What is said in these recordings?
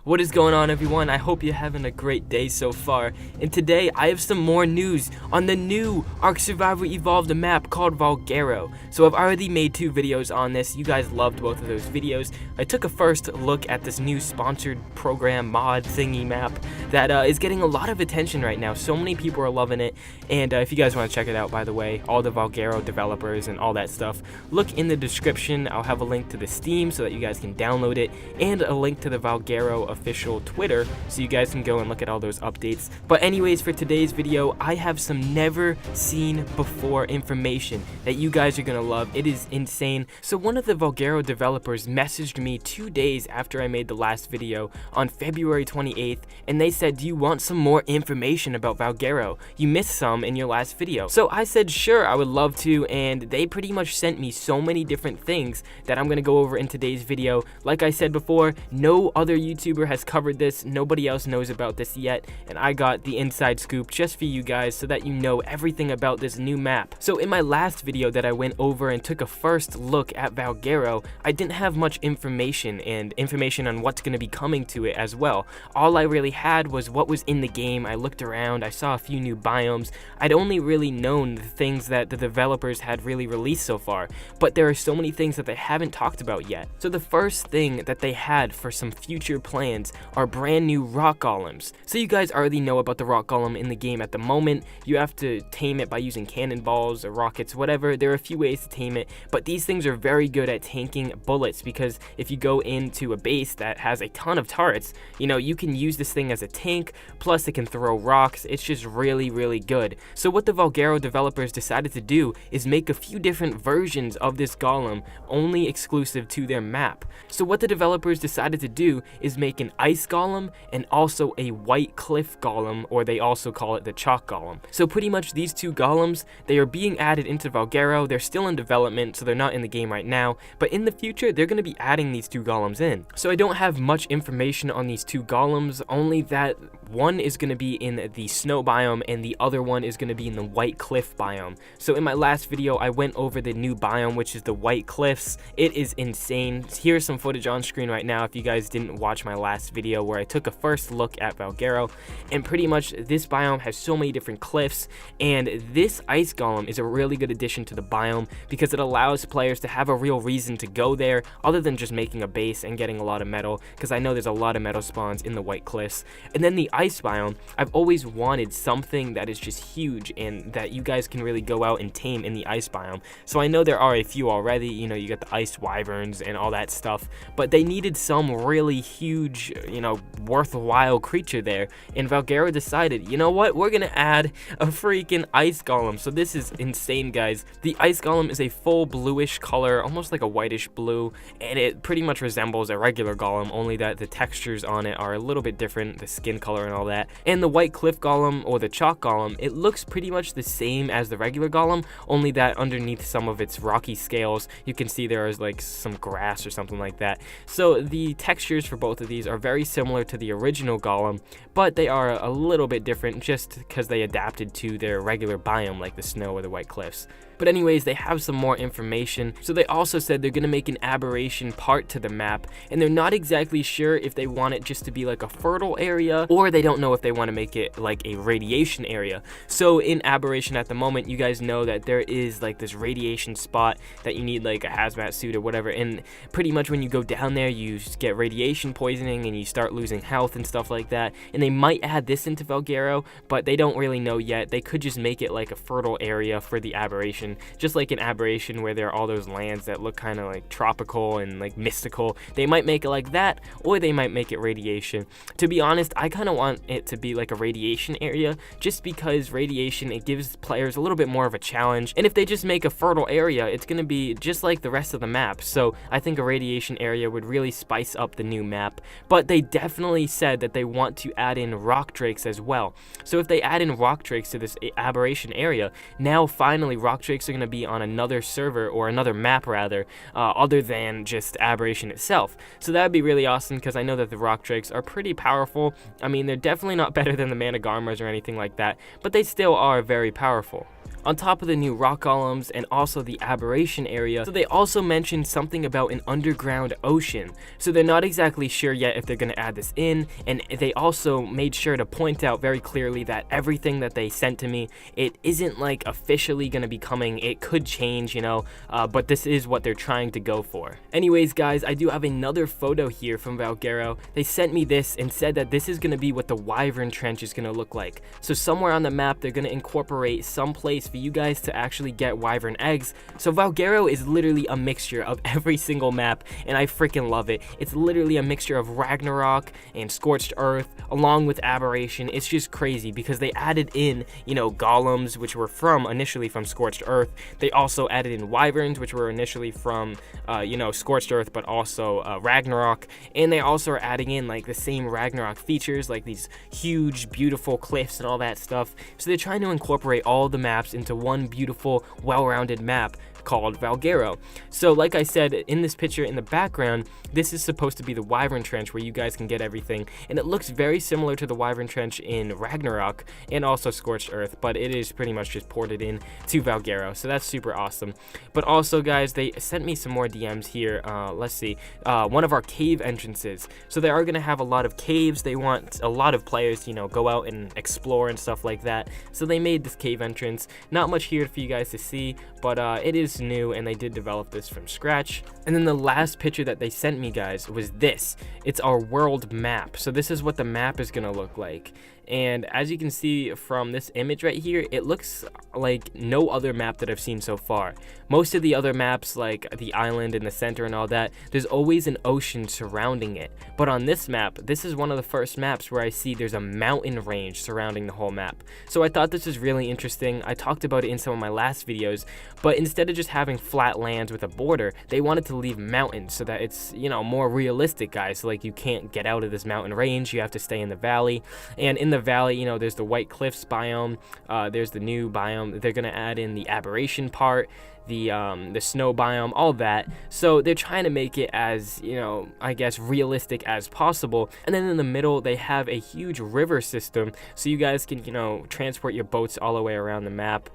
What is going on, everyone? I hope you're having a great day so far. And today I have some more news on the new ARK Survivor Evolved map called Valguero. So I've already made 2 videos on this. You guys loved both of those videos. I took a first look at this new sponsored program mod thingy map that is getting a lot of attention right now. So many people are loving it. And if you guys want to check it out, by the way, all the Valguero developers and all that stuff, look in the description. I'll have a link to the Steam so that you guys can download it, and a link to the Valguero official Twitter so you guys can go and look at all those updates. But anyways, for today's video, I have some never seen before information that you guys are gonna love. It is insane. So one of the Valguero developers messaged me 2 days after I made the last video on February 28th, and they said, do you want some more information about Valguero? You missed some in your last video. So I said sure, I would love to, and they pretty much sent me so many different things that I'm gonna go over in today's video. Like I said before, no other YouTuber has covered this, nobody else knows about this yet, and I got the inside scoop just for you guys so that you know everything about this new map. So in my last video that I went over and took a first look at Valguero, I didn't have much information on what's going to be coming to it as well. All I really had was what was in the game. I looked around, I saw a few new biomes. I'd only really known the things that the developers had really released so far, but there are so many things that they haven't talked about yet. So the first thing that they had for some future plans are brand new rock golems. So you guys already know about the rock golem in the game at the moment. You have to tame it by using cannonballs or rockets, whatever. There are a few ways to tame it, but these things are very good at tanking bullets, because if you go into a base that has a ton of turrets, you know, you can use this thing as a tank, plus it can throw rocks. It's just really good. So what the Valguero developers decided to do is make a few different versions of this golem, only exclusive to their map. So what the developers decided to do is make an ice golem and also a white cliff golem, or they also call it the chalk golem. So pretty much these 2 golems, they are being added into Valguero. They're still in development, so they're not in the game right now, but in the future they're going to be adding these 2 golems in. So I don't have much information on these 2 golems, only that one is going to be in the snow biome and the other one is going to be in the white cliff biome. So in my last video I went over the new biome, which is the white cliffs. It is insane. Here's some footage on screen right now if you guys didn't watch my last video where I took a first look at Valguero, and pretty much this biome has so many different cliffs, and this ice golem is a really good addition to the biome because it allows players to have a real reason to go there other than just making a base and getting a lot of metal, because I know there's a lot of metal spawns in the white cliffs. And then the ice biome, I've always wanted something that is just huge and that you guys can really go out and tame in the ice biome. So I know there are a few already, you know, you got the ice wyverns and all that stuff, but they needed some really huge, you know, worthwhile creature there, and Valguero decided, you know what, we're gonna add a freaking ice golem. So this is insane, guys. The ice golem is a full bluish color, almost like a whitish blue, and it pretty much resembles a regular golem, only that the textures on it are a little bit different, the skin color and all that. And the white cliff golem, or the chalk golem, it looks pretty much the same as the regular golem, only that underneath some of its rocky scales you can see there is like some grass or something like that. So the textures for both of these are very similar to the original golem, but they are a little bit different just because they adapted to their regular biome like the snow or the white cliffs. But anyways, they have some more information. So they also said they're going to make an aberration part to the map, and they're not exactly sure if they want it just to be like a fertile area, or they don't know if they want to make it like a radiation area. So in aberration at the moment, you guys know that there is like this radiation spot that you need like a hazmat suit or whatever, and pretty much when you go down there you get radiation poisoning and you start losing health and stuff like that. And they might add this into Valguero, but they don't really know yet. They could just make it like a fertile area for the aberration, just like an aberration where there are all those lands that look kind of like tropical and like mystical. They might make it like that, or they might make it radiation. To be honest, I kind of want it to be like a radiation area, just because radiation, it gives players a little bit more of a challenge, and if they just make a fertile area, it's going to be just like the rest of the map. So I think a radiation area would really spice up the new map. But they definitely said that they want to add in rock drakes as well. So if they add in rock drakes to this aberration area, now finally rock drakes are going to be on another server, or another map rather, other than just aberration itself. So that would be really awesome, because I know that the rock drakes are pretty powerful. I mean, they're definitely not better than the Managarmas or anything like that, but they still are very powerful. on top of the new rock golems and also the aberration area. So they also mentioned something about an underground ocean. So they're not exactly sure yet if they're going to add this in, and they also made sure to point out very clearly that everything that they sent to me, it isn't like officially going to be coming. It could change, you know, but this is what they're trying to go for. Anyways, guys, I do have another photo here from Valguero. They sent me this and said that this is going to be what the Wyvern Trench is going to look like. So somewhere on the map, they're going to incorporate some place for you guys to actually get wyvern eggs. So Valguero is literally a mixture of every single map, and I freaking love it. It's literally a mixture of Ragnarok and Scorched Earth along with Aberration. It's just crazy because they added in, you know, golems, which were initially from Scorched Earth. They also added in wyverns, which were initially from you know, Scorched Earth, but also Ragnarok. And they also are adding in like the same Ragnarok features, like these huge beautiful cliffs and all that stuff. So they're trying to incorporate all the maps into one beautiful, well-rounded map called Valguero. So like I said, in this picture in the background, this is supposed to be the Wyvern Trench where you guys can get everything, and it looks very similar to the Wyvern Trench in Ragnarok and also Scorched Earth, but it is pretty much just ported in to Valguero, so that's super awesome. But also, guys, they sent me some more DMs here. Let's see, one of our cave entrances. So they are going to have a lot of caves. They want a lot of players, you know, go out and explore and stuff like that. So they made this cave entrance. Not much here for you guys to see, but it is new, and they did develop this from scratch. And then the last picture that they sent me, guys, was this. It's our world map. So this is what the map is gonna look like. And as you can see from this image right here, it looks like no other map that I've seen so far. Most of the other maps, like the island in the center and all that, there's always an ocean surrounding it. But on this map, this is one of the first maps where I see there's a mountain range surrounding the whole map. So I thought this was really interesting. I talked about it in some of my last videos, but instead of just having flat lands with a border, they wanted to leave mountains so that it's, you know, more realistic, guys. So like you can't get out of this mountain range, you have to stay in the valley. And in the valley, you know, there's the White Cliffs biome, there's the new biome. They're gonna add in the aberration part, the snow biome, all that. So they're trying to make it as, you know, I guess realistic as possible. And then in the middle, they have a huge river system, so you guys can, you know, transport your boats all the way around the map.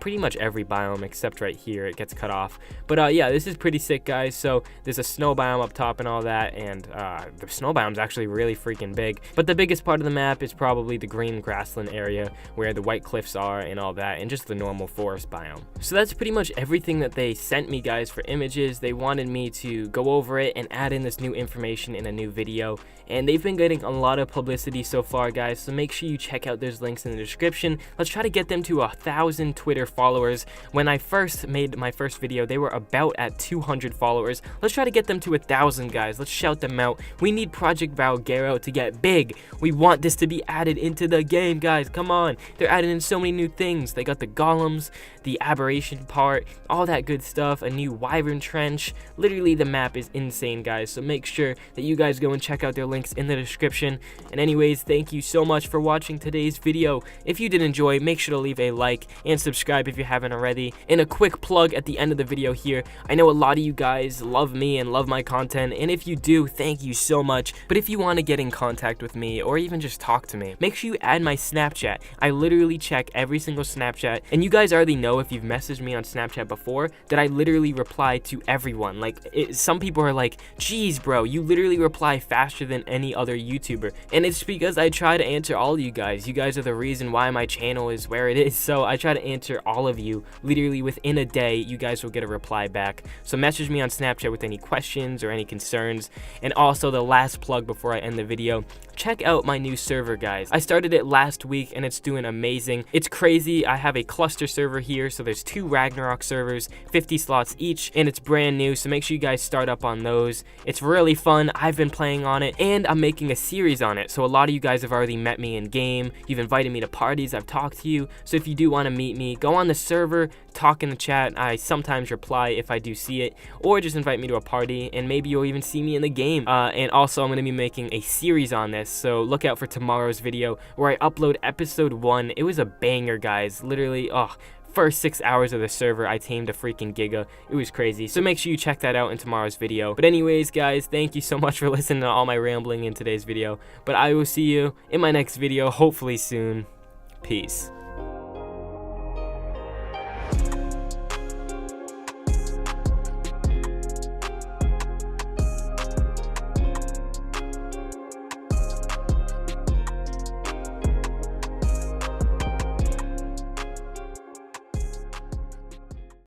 Pretty much every biome except right here, it gets cut off. But yeah, this is pretty sick, guys. So there's a snow biome up top and all that, and the snow biome is actually really freaking big. But the biggest part of the map is probably the green grassland area where the White Cliffs are and all that, and just the normal forest biome. So that's pretty much everything that they sent me, guys, for images. They wanted me to go over it and add in this new information in a new video, and they've been getting a lot of publicity so far, guys, so make sure you check out those links in the description. Let's try to get them to 1,000 Twitter followers. When I first made my first video, they were about at 200 followers. Let's try to get them to 1,000, guys. Let's shout them out. We need Project Valguero to get big. We want this to be added into the game, guys. Come on. They're adding in so many new things. They got the golems, the aberration part, all that good stuff, a new Wyvern Trench. Literally, the map is insane, guys, so make sure that you guys go and check out their links in the description. And anyways, thank you so much for watching today's video. If you did enjoy, make sure to leave a like and subscribe if you haven't already. And a quick plug at the end of the video here. I know a lot of you guys love me and love my content, and if you do, thank you so much. But if you want to get in contact with me or even just talk to me, make sure you add my Snapchat. I literally check every single Snapchat, and you guys already know, if you've messaged me on Snapchat before, that I literally reply to everyone. Like, some people are like, geez, bro, you literally reply faster than any other YouTuber. And it's because I try to answer all of you guys. You guys are the reason why my channel is where it is. So I try to answer all of you. Literally within a day, you guys will get a reply back. So message me on Snapchat with any questions or any concerns. And also, the last plug before I end the video, check out my new server, guys. I started it last week and it's doing amazing. It's crazy. I have a cluster server here, so there's 2 Ragnarok servers, 50 slots each, and it's brand new, so make sure you guys start up on those. It's really fun. I've been playing on it, and I'm making a series on it. So a lot of you guys have already met me in game. You've invited me to parties. I've talked to you. So if you do want to meet me, go on the server, talk in the chat. I sometimes reply if I do see it, or just invite me to a party, and maybe you'll even see me in the game. And also, I'm going to be making a series on this, so look out for tomorrow's video where I upload episode 1. It was a banger, guys. Literally, first 6 hours of the server, I tamed a freaking giga. It was crazy. So make sure you check that out in tomorrow's video. But anyways, guys, thank you so much for listening to all my rambling in today's video. But I will see you in my next video, hopefully soon. Peace.